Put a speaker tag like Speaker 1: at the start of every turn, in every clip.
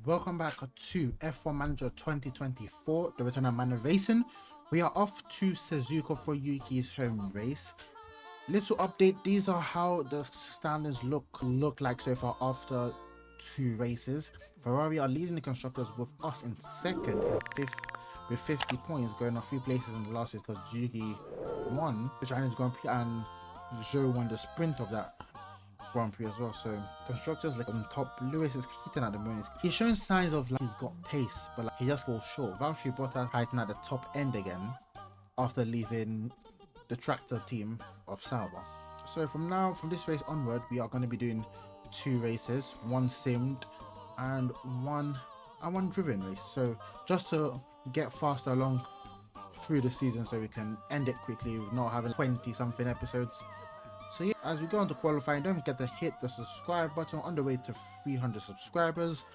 Speaker 1: Welcome back to F1 Manager 2024, the return of Manor Racing. We are off to Suzuka for Yuki's home race. Little update, these are how the standings look like so far after two races. Ferrari are leading the constructors with us in second and fifth with 50 points, going a few places in the last race because Yuki won the Chinese Grand Prix and Zhou won the sprint of that Grand Prix as well. So constructors like on top. Lewis is heating at the moment. He's showing signs of like he's got pace, but like he just falls short. Valtteri Bottas hiding at the top end again after leaving the tractor team of Sauber. So from this race onward, we are going to be doing two races, one simmed and one driven race. So just to get faster along through the season, so we can end it quickly with not having 20 something episodes. So yeah, as we go on to qualifying, don't forget to hit the subscribe button. On the way to 300 subscribers.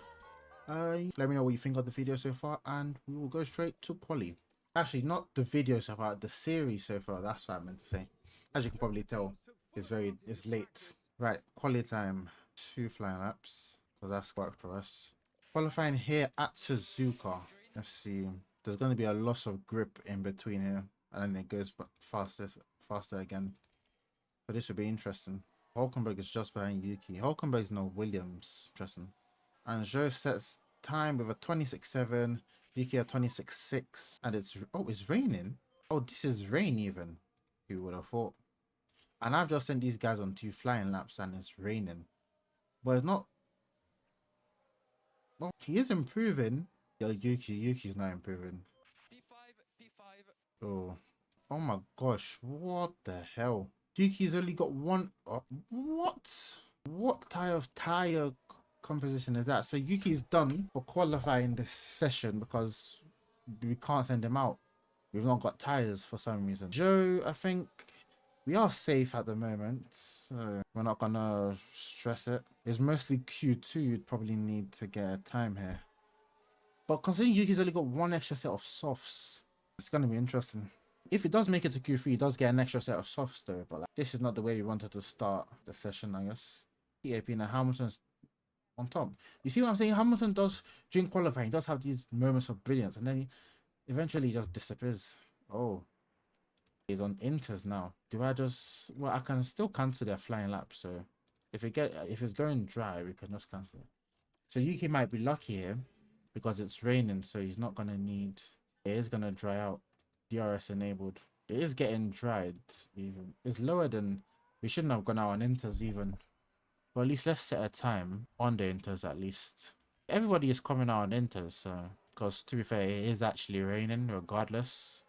Speaker 1: Let me know what you think of the video so far, and we will go straight to quali. Actually, not the video so far, the series so far. That's what I meant to say. As you can probably tell, it's late. Right, quali time. 2 flying laps, because that's worked for us. Qualifying here at Suzuka. Let's see. There's going to be a loss of grip in between here, and then it goes faster again. But this would be interesting. Hulkenberg is just behind Yuki. Hulkenberg is no Williams. Interesting. And Zhou sets time with a 26.7. Yuki a 26.6. And it's raining. Oh, this is rain even. Who would have thought? And I've just sent these guys on 2 flying laps and it's raining. But it's not. Well, he is improving. Yo, Yuki's not improving. Oh. Oh my gosh. What the hell? Yuki's only got one. What type of tire composition is that? So Yuki's done for qualifying this session because we can't send him out. We've not got tires for some reason. Zhou, I think we are safe at the moment, so we're not gonna stress it. It's mostly Q2 you'd probably need to get a time here. But considering Yuki's only got one extra set of softs, it's gonna be interesting. If it does make it to Q3, he does get an extra set of softs though, but like, this is not the way we wanted to start the session, I guess. EAP now, Hamilton's on top. You see what I'm saying? Hamilton does, during qualifying, he does have these moments of brilliance, and then he eventually just disappears. Oh, he's on Inters now. Do I just, well, I can still cancel their flying lap, so if it's going dry, we can just cancel it. So Yuki might be lucky here, because it's raining, so he's not gonna need, it is gonna dry out. DRS enabled. It is getting dried even. It's lower than, we shouldn't have gone out on Inters even. But at least let's set a time on the Inters at least. Everybody is coming out on Inters, so, because to be fair, it is actually raining regardless.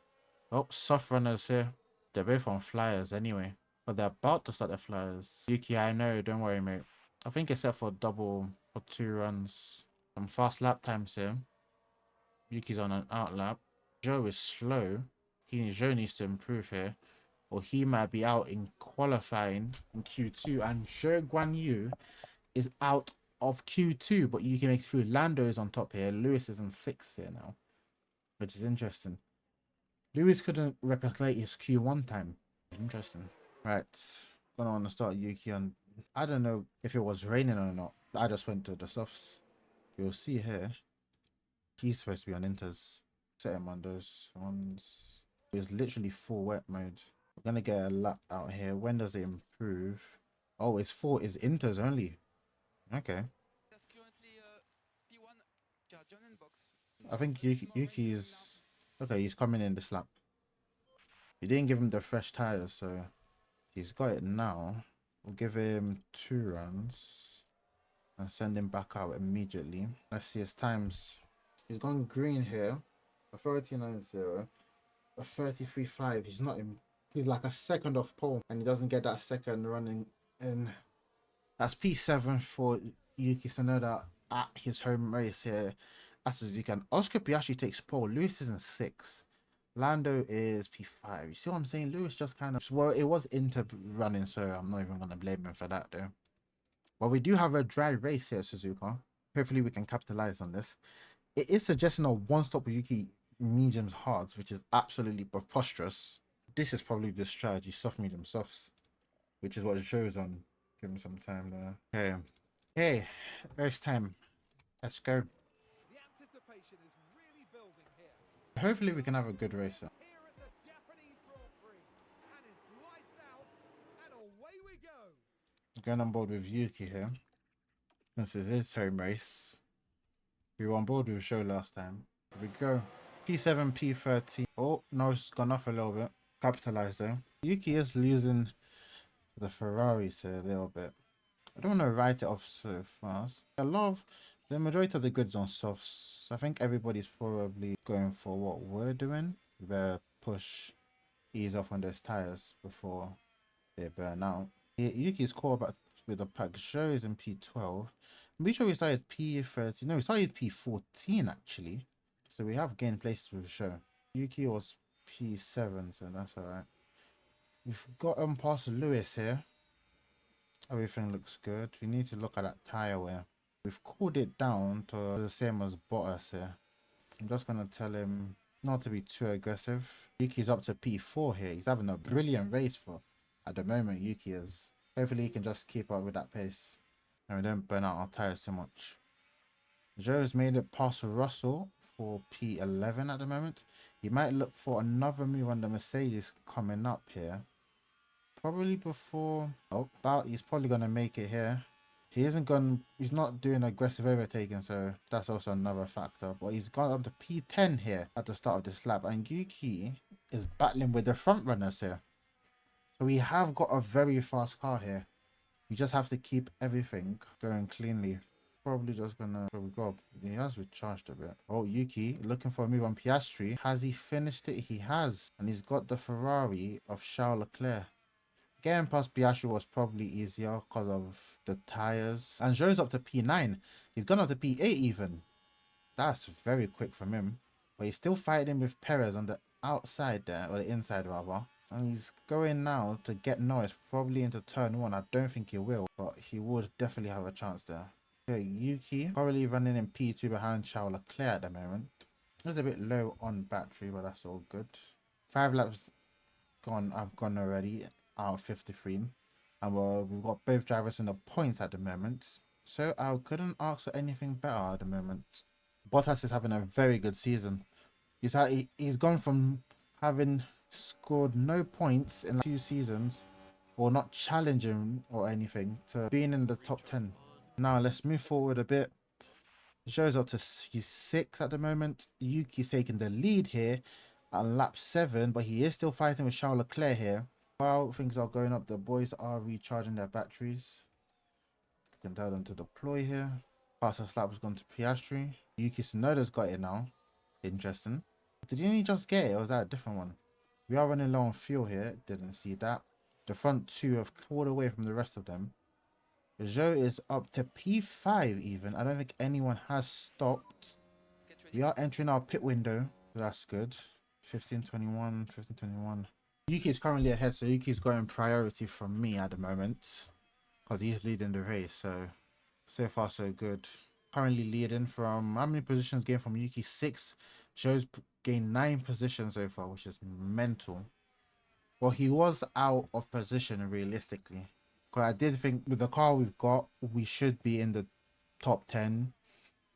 Speaker 1: Oh, soft runners here. They're both on flyers anyway. But they're about to start the flyers. Yuki, I know, don't worry mate. I think except for double or 2 runs. Some fast lap times here. Yuki's on an out lap. Zhou is slow. Zhou needs to improve here, or he might be out in qualifying in Q2. And Zhou Guanyu is out of Q2, but Yuki makes it through. Lando is on top here. Lewis is in 6th here now, which is interesting. Lewis couldn't replicate his Q1 time. Interesting. Right, gonna want to start Yuki on. I don't know if it was raining or not. I just went to the softs. You'll see here. He's supposed to be on Inters. Set him on those ones. It's literally full wet mode. We're gonna get a lap out here. When does it improve? Oh, it's Inters only. Okay. I think Yuki is okay. He's coming in this lap. We didn't give him the fresh tires, so he's got it now. We'll give him 2 runs and send him back out immediately. Let's see his times. He's gone green here. A 39.0, a 33.5. He's not in. He's like a second off pole, and he doesn't get that second running in. That's P7 for Yuki Tsunoda at his home race here. As you can. Oscar Piastri takes pole. Lewis is in 6. Lando is P5. You see what I'm saying? Lewis just kind of, well, it was Inter running, so I'm not even gonna blame him for that though. Well, we do have a dry race here, Suzuka. Hopefully we can capitalize on this. It is suggesting a one-stop Yuki mediums hards, which is absolutely preposterous. This is probably the strategy, soft medium softs, which is what it shows on. Give him some time there. Okay, race time. Let's go. Hopefully we can have a good racer. Going on board with Yuki here. This is his home race. We were on board with show last time. Here we go. P7, P13. Oh, no, it's gone off a little bit. Capitalized though. Yuki is losing to the Ferraris here a little bit. I don't want to write it off so fast. The majority of the grids on softs. I think everybody's probably going for what we're doing. The push ease off on those tires before they burn out. Yuki's caught back with the pack. Show is in P12. I'm pretty sure we started P13. No, we started P14 actually. So we have gained places with Show. Yuki was P7, so that's alright. We've got past Lewis here. Everything looks good. We need to look at that tire wear. We've cooled it down to the same as Bottas here. I'm just going to tell him not to be too aggressive. Yuki's up to P4 here. He's having a brilliant race for at the moment. Yuki is. Hopefully he can just keep up with that pace and we don't burn out our tires too much. Joe's made it past Russell for P11 at the moment. He might look for another move on the Mercedes coming up here. Probably before... Oh, he's probably going to make it here. He's not doing aggressive overtaking, so that's also another factor. But he's gone up to P10 here at the start of this lap. And Yuki is battling with the front runners here. So we have got a very fast car here. We just have to keep everything going cleanly. Probably just gonna go. He has recharged a bit. Oh, Yuki looking for a move on Piastri. Has he finished it? He has. And he's got the Ferrari of Charles Leclerc. Getting past Piastri was probably easier because of the tires. And Joe's up to P9. He's gone up to P8 even. That's very quick from him. But he's still fighting with Perez on the outside there, or the inside rather. And he's going now to get Norris probably into turn 1. I don't think he will, but he would definitely have a chance there. Okay, Yuki probably running in P2 behind Charles Leclerc at the moment. It's a bit low on battery, but that's all good. 5 laps gone. I've gone already out of 53. And we've got both drivers in the points at the moment. So I couldn't ask for anything better at the moment. Bottas is having a very good season. He's gone from having scored no points in 2 seasons or not challenging or anything to being in the top 10. Now let's move forward a bit. Joe's up to P6 at the moment. Yuki's taking the lead here at lap 7, but he is still fighting with Charles Leclerc here. While things are going up, the boys are recharging their batteries. You can tell them to deploy here. Fastest lap has gone to Piastri. Yuki Tsunoda's got it now. Interesting. Did he just get it, or was that a different one? We are running low on fuel here. Didn't see that. The front 2 have pulled away from the rest of them. Joe is up to P5 even. I don't think anyone has stopped. We are entering our pit window. So that's good. 15:21, 15:21. Yuki is currently ahead, so Yuki's going priority from me at the moment. Because he's leading the race, so far so good. Currently leading from, how many positions gained from Yuki? 6. Joe's gained 9 positions so far, which is mental. Well, he was out of position realistically. Because I did think with the car we've got, we should be in the top 10.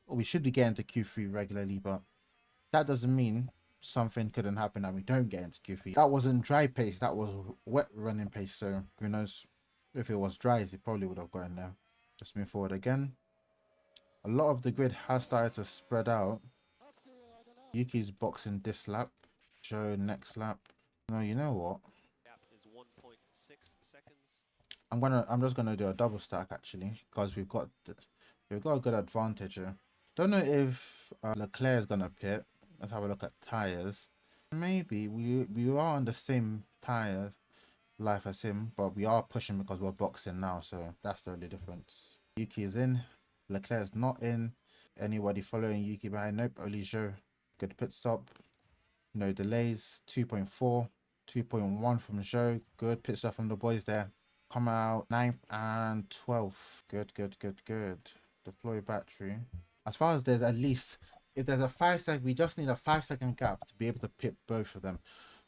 Speaker 1: Or we should be getting to Q3 regularly, but that doesn't mean something couldn't happen and we don't get into Q3. That wasn't dry pace, that was wet running pace, so who knows. If it was dry, he probably would have gotten there. Let's move forward again. A lot of the grid has started to spread out. Yuki's boxing this lap. Joe next lap. No, you know what? I'm just gonna do a double stack actually, because we've got a good advantage here. Don't know if Leclerc is gonna pit. Let's have a look at tires. Maybe we are on the same tire life as him, but we are pushing because we're boxing now, so that's the only difference. Yuki is in, Leclerc is not in. Anybody following Yuki behind? Nope, only Joe. Good pit stop, no delays. 2.4, 2.1 from Joe. Good pit stop from the boys there. Come out 9th and 12th. Good. Deploy battery. As far as there's at least, if there's a 5-second, we just need a 5-second gap to be able to pit both of them.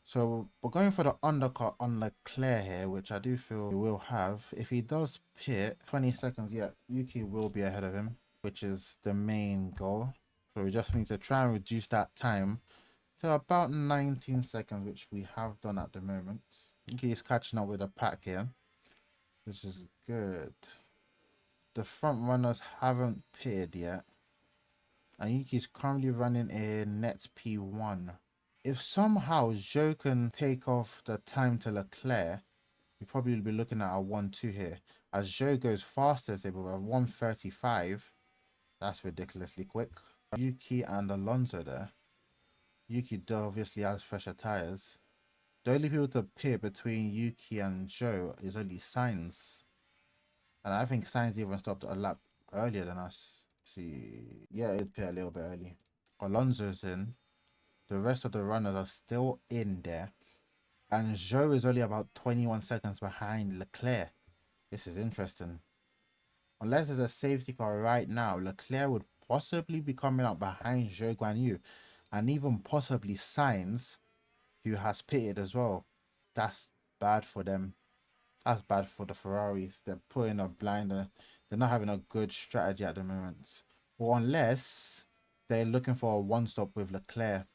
Speaker 1: So we're going for the undercut on Leclerc here, which I do feel he will have. If he does pit 20 seconds, yeah, Yuki will be ahead of him, which is the main goal. So we just need to try and reduce that time to about 19 seconds, which we have done at the moment. Yuki is catching up with a pack here, which is good. The front runners haven't pitted yet. And Yuki is currently running a net P1. If somehow Zhou can take off the time to Leclerc, we probably will be looking at a 1-2 here. As Zhou goes faster, say, with a 135, that's ridiculously quick. Yuki and Alonso there. Yuki obviously has fresher tires. The only people to pit between Yuki and Zhou is only Sainz. And I think Sainz even stopped a lap earlier than us. Let's see, yeah, it pit a little bit early. Alonso's in. The rest of the runners are still in there. And Zhou is only about 21 seconds behind Leclerc. This is interesting. Unless there's a safety car right now, Leclerc would possibly be coming up behind Zhou Guanyu. And even possibly Sainz, who has pitted as well. That's bad for them. That's bad for the Ferraris. They're putting a blinder. They're not having a good strategy at the moment. Or unless they're looking for a one-stop with Leclerc.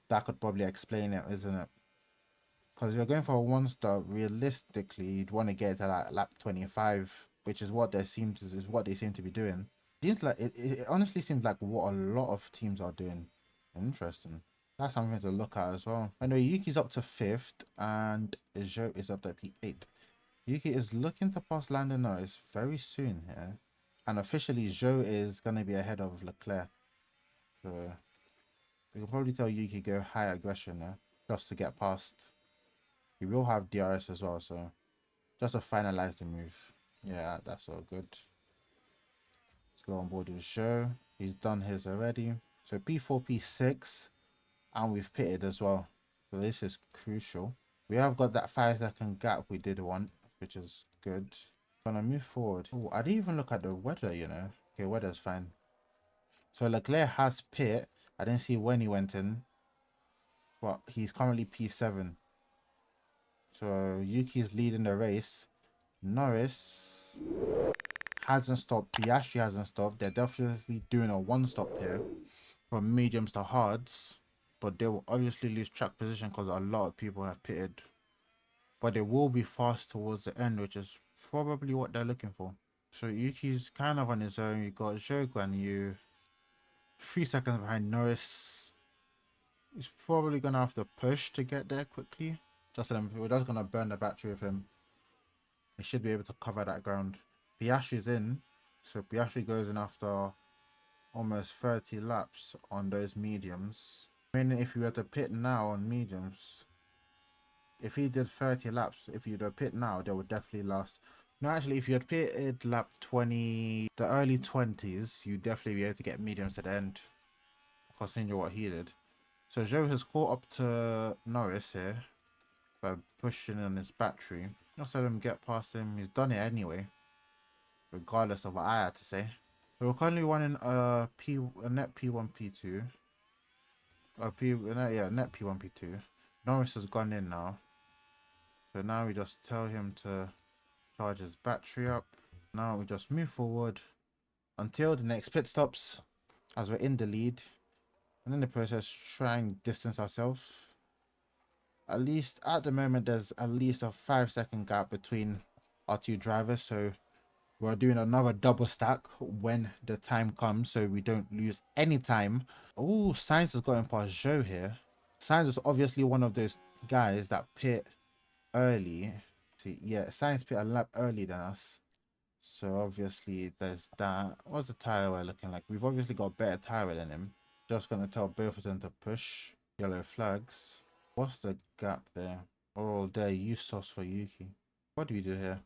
Speaker 1: That could probably explain it, isn't it? Because if you're going for a one-stop, realistically, you'd want to get to like lap 25, which is what they seem to be doing. Seems like it honestly seems like what a lot of teams are doing. Interesting. That's something to look at as well. Anyway, Yuki's up to 5th and Zhou is up to P8. Yuki is looking to pass Lando Norris very soon here. And officially, Zhou is going to be ahead of Leclerc. So we can probably tell Yuki go high aggression there just to get past. He will have DRS as well, so just to finalize the move. Yeah, that's all good. Let's go on board with Zhou. He's done his already. So P4, P6, and we've pitted as well. So this is crucial. We have got that 5-second gap we did want, which is good. Gonna move forward. Oh, I didn't even look at the weather, you know. Okay, weather's fine. So Leclerc has pit. I didn't see when he went in, but he's currently P7. So Yuki's leading the race. Norris hasn't stopped. Piastri hasn't stopped. They're definitely doing a one-stop here from mediums to hards. But they will obviously lose track position because a lot of people have pitted. But they will be fast towards the end, which is probably what they're looking for. So Yuki's kind of on his own. You got Zhou Guanyu 3 seconds behind Norris. He's probably gonna have to push to get there quickly. We're just gonna burn the battery with him. He should be able to cover that ground. Piastri's in, so Piastri goes in after almost 30 laps on those mediums. I mean, if you were to pit now on mediums, if he did 30 laps, if you'd have pit now, they would definitely last. No, actually, if you had pitted lap 20, the early 20s, you'd definitely be able to get mediums at the end, considering what he did. So Zhou has caught up to Norris here by pushing on his battery. Just let him get past him. He's done it anyway, regardless of what I had to say. So we're currently running a net P1, P2. Net P1, P2. Norris has gone in now. So now we just tell him to charge his battery up. Now we just move forward until the next pit stops as we're in the lead. And in the process, try and distance ourselves. At least at the moment, there's at least a 5-second gap between our two drivers. So we're doing another double stack when the time comes, so we don't lose any time. Oh, Sainz has gotten past Zhou here. Sainz is obviously one of those guys that pit early. See, yeah, Sainz pit a lap early than us. So obviously there's that. What's the tire we're looking like? We've obviously got better tire than him. Just gonna tell both of them to push. Yellow flags. What's the gap there? Oh, there, use sauce for Yuki. What do we do here?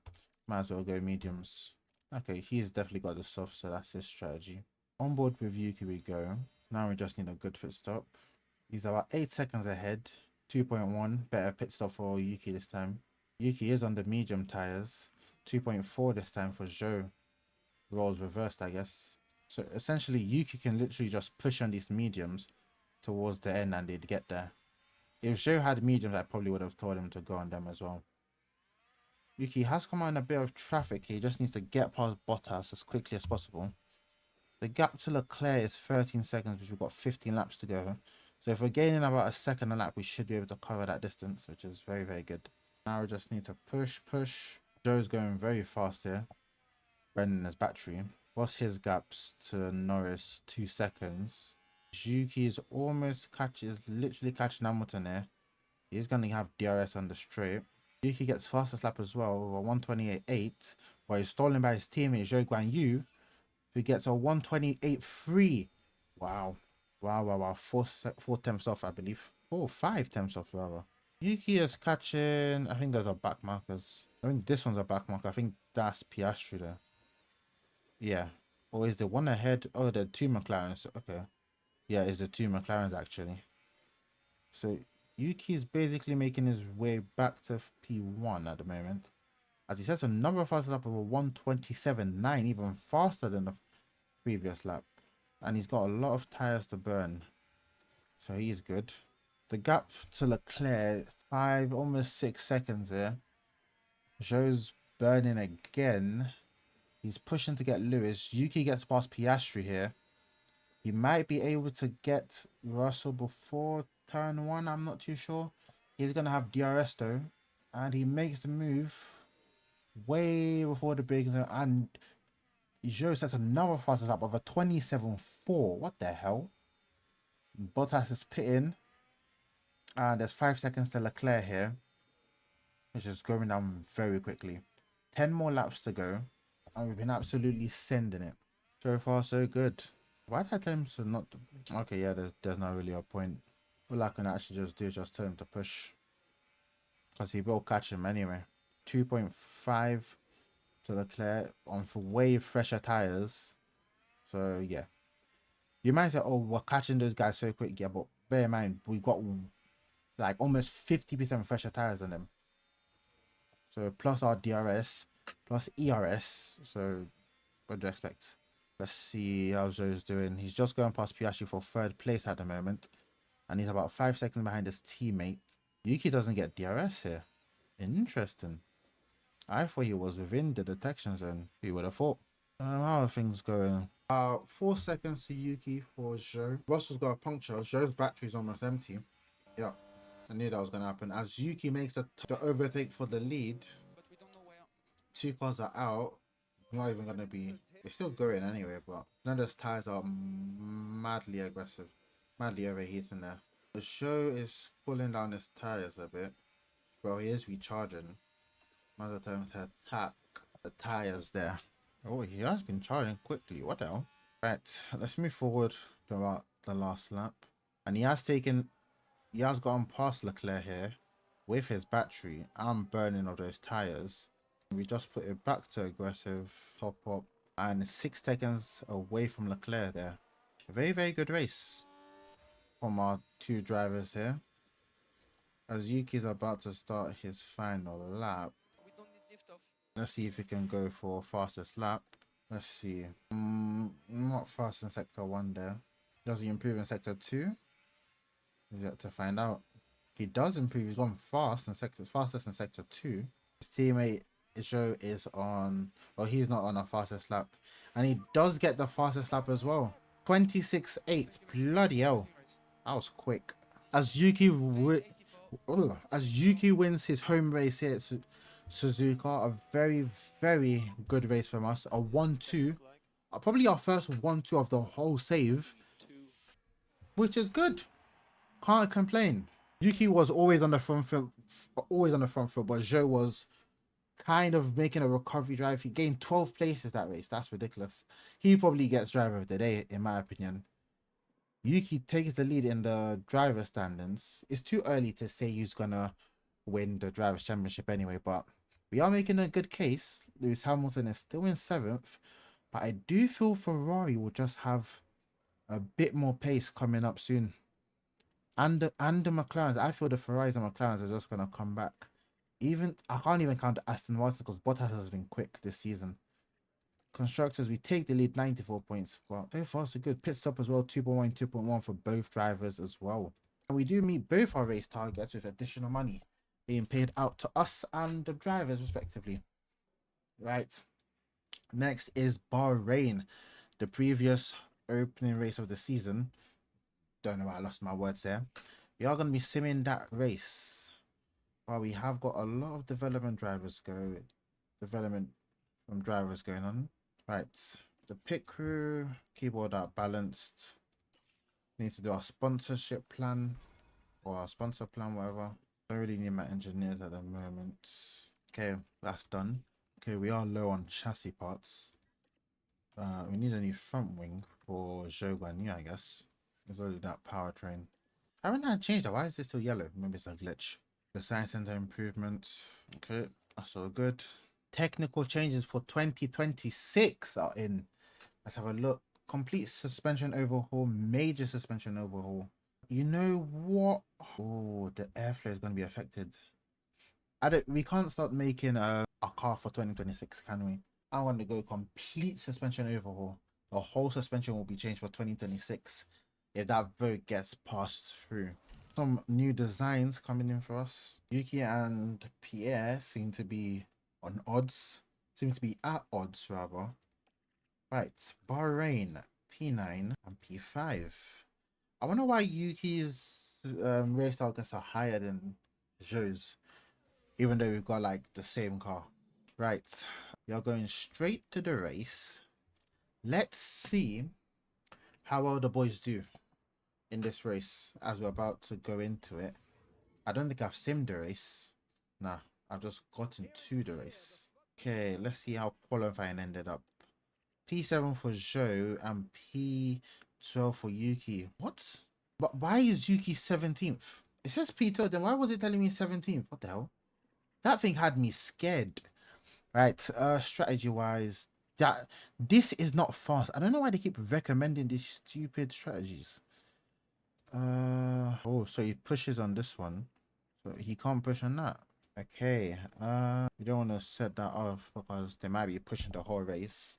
Speaker 1: Might as well go mediums. Okay, he's definitely got the soft, so that's his strategy. On board with Yuki we go. Now we just need a good pit stop. He's about 8 seconds ahead. 2.1, better pit stop for Yuki this time. Yuki is on the medium tires. 2.4 this time for Zhou. Roles reversed, I guess. So essentially, Yuki can literally just push on these mediums towards the end and they'd get there. If Zhou had mediums, I probably would have told him to go on them as well. Yuki has come out in a bit of traffic. He just needs to get past Bottas as quickly as possible. The gap to Leclerc is 13 seconds, which we've got 15 laps to go. So if we're gaining about a second a lap, we should be able to cover that distance, which is very, very good. Now we just need to push. Joe's going very fast here. Brendan his battery. What's his gaps to Norris? 2 seconds. Yuki is literally catching Hamilton here. He's going to have DRS on the straight. Yuki gets fastest lap as well, with a 128.8, but he's stolen by his teammate Zhou Guanyu, who gets a 128.3. Wow. 4 tenths off, I believe. 5 tenths off, rather. Yuki is catching, I think those are back markers. I think this one's a back marker. I think that's Piastri there. Yeah. Or is the one ahead? Oh, the two McLarens. Okay. Yeah, it's the two McLarens, actually. So Yuki is basically making his way back to P1 at the moment. As he sets another fast lap of a 127.9, even faster than the previous lap. And he's got a lot of tires to burn. So he's good. The gap to Leclerc, almost 6 seconds here. Zhou's burning again. He's pushing to get Lewis. Yuki gets past Piastri here. He might be able to get Russell before turn 1. I'm not too sure. He's going to have DRS though. And he makes the move way before the big zone. And Zhou sets another fastest lap of a 27.4. What the hell? Bottas is pitting. And there's 5 seconds to Leclerc here, which is going down very quickly. 10 more laps to go. And we've been absolutely sending it. So far, so good. Why did I tell him to not... Okay, yeah, there's not really a point. All I can actually just do is just tell him to push. Because he will catch him anyway. 2.5 to Leclerc on for way fresher tires. So, yeah. You might say, oh, we're catching those guys so quick. Yeah, but bear in mind, we've got like almost 50% fresher tires than them. So, plus our DRS, plus ERS. So, what do you expect? Let's see how Zhou's doing. He's just going past Piastri for 3rd place at the moment. And he's about 5 seconds behind his teammate. Yuki doesn't get DRS here. Interesting. I thought he was within the detection zone. Who would have thought? How are things going? 4 seconds to Yuki for Zhou. Russell's got a puncture. Zhou's battery's almost empty. Yeah, I knew that was going to happen. As Yuki makes the overtake for the lead. But we don't know where. 2 cars are out. Not even going to be... We're still going anyway, but none of those tires are madly aggressive. Madly overheating there. The show is pulling down his tires a bit. Well, he is recharging. Another time to attack the tires there. Oh, he has been charging quickly. What the hell? Right, let's move forward to about the last lap. And he has gone past Leclerc here with his battery and burning of those tires. We just put it back to aggressive, top up, and 6 seconds away from Leclerc there. A very, very good race from our 2 drivers here. As Yuki's about to start his final lap. We don't need lift off. Let's see if he can go for fastest lap. Let's see. Not fast in sector 1 there. Does he improve in sector 2? We've yet to find out. He does improve. He's gone fastest in sector 2. His teammate Joe is on, well, he's not on a fastest lap, and he does get the fastest lap as well. 26.8. Bloody hell, that was quick. As Yuki wins his home race here at Suzuka, a very, very good race from us. A 1-2, probably our first 1-2 of the whole save, which is good. Can't complain. Yuki was always on the front foot, but Joe was kind of making a recovery drive. He gained 12 places that race. That's ridiculous. He probably gets driver of the day, in my opinion. Yuki takes the lead in the driver standings. It's too early to say who's gonna win the drivers' championship anyway, but we are making a good case. Lewis Hamilton is still in 7th, but I do feel Ferrari will just have a bit more pace coming up soon. And the McLarens, I feel the Ferraris and McLarens are just gonna come back. I can't even count Aston Martin because Bottas has been quick this season. Constructors, we take the lead, 94 points. Well, so far so good. Pit stop as well, 2.1, 2.1 for both drivers as well. And we do meet both our race targets with additional money being paid out to us and the drivers respectively. Right. Next is Bahrain. the previous opening race of the season. Don't know why I lost my words there. We are going to be simming that race. Well, we have got a lot of development from drivers going on. Right, the pit crew, keyboard are balanced. Need to do our sponsorship plan or our sponsor plan, whatever. Don't really need my engineers at the moment. Okay, that's done. Okay, we are low on chassis parts. We need a new front wing for Zhou, I guess. There's already that powertrain. I haven't had changed that. Why is this still yellow? Maybe it's a glitch. The science center improvements. Okay, that's all good. Technical changes for 2026 are in. Let's have a look. Complete suspension overhaul, major suspension overhaul. You know what? Oh, the airflow is going to be affected. We can't start making a car for 2026, can we? I want to go complete suspension overhaul. The whole suspension will be changed for 2026 if that vote gets passed through. Some new designs coming in for us. Yuki and Pierre seem to be at odds rather. Right, Bahrain, P9 and P5. I wonder why Yuki's race targets are higher than Zhou's, even though we've got like the same car. Right, we are going straight to the race. Let's see how well the boys do in this race as we're about to go into it. I don't think I've simmed the race. Nah, I've just gotten to the race. Okay, let's see how qualifying ended up. P7 for Zhou and P12 for Yuki. What? But why is Yuki 17th? It says P12, then why was it telling me 17th? What the hell? That thing had me scared. Right, strategy wise, this is not fast. I don't know why they keep recommending these stupid strategies. Oh, so he pushes on this one, so he can't push on that. Okay, we don't want to set that off because they might be pushing the whole race.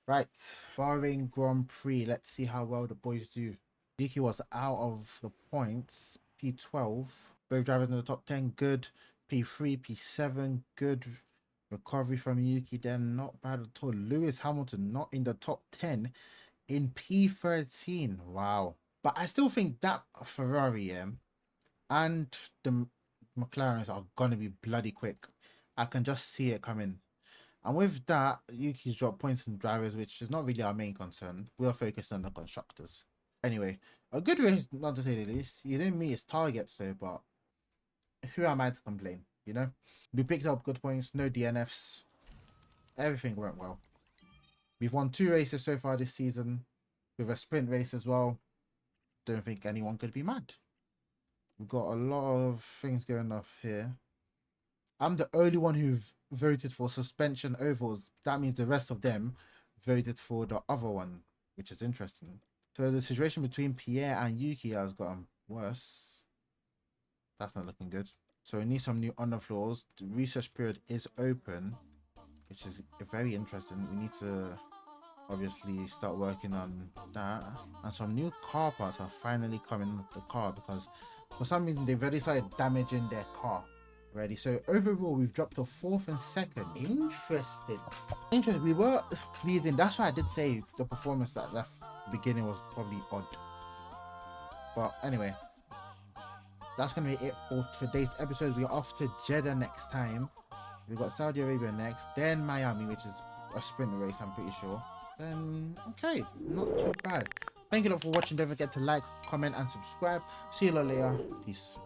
Speaker 1: Right, Bahrain Grand Prix. Let's see how well the boys do. Yuki was out of the points. P12. Both drivers in the top 10. Good. P3, P7. Good recovery from Yuki. Then not bad at all. Lewis Hamilton not in the top 10 in P13. Wow. But I still think that Ferrari and the McLarens are going to be bloody quick. I can just see it coming. And with that, Yuki's dropped points in drivers, which is not really our main concern. We're focused on the constructors. Anyway, a good race, not to say the least. He didn't meet his targets though, but who am I to complain, you know? We picked up good points, no DNFs. Everything went well. We've won 2 races so far this season, with a sprint race as well. Don't think anyone could be mad. We've got a lot of things going off here. I'm the only one who voted for suspension ovals. That means the rest of them voted for the other one, which is interesting. So the situation between Pierre and Yuki has gotten worse. That's not looking good. So we need some new underfloors. The research period is open, which is very interesting. We need to obviously start working on that. And some new car parts are finally coming with the car because for some reason they've already started damaging their car already. So overall we've dropped to 4th and 2nd. Interesting. We were leading. That's why I did say the performance at that beginning was probably odd. But anyway, that's gonna be it for today's episode. We are off to Jeddah next time. We've got Saudi Arabia next, then Miami, which is a sprint race, I'm pretty sure. Okay, not too bad. Thank you lot for watching. Don't forget to like, comment and subscribe. See you lot later. Peace.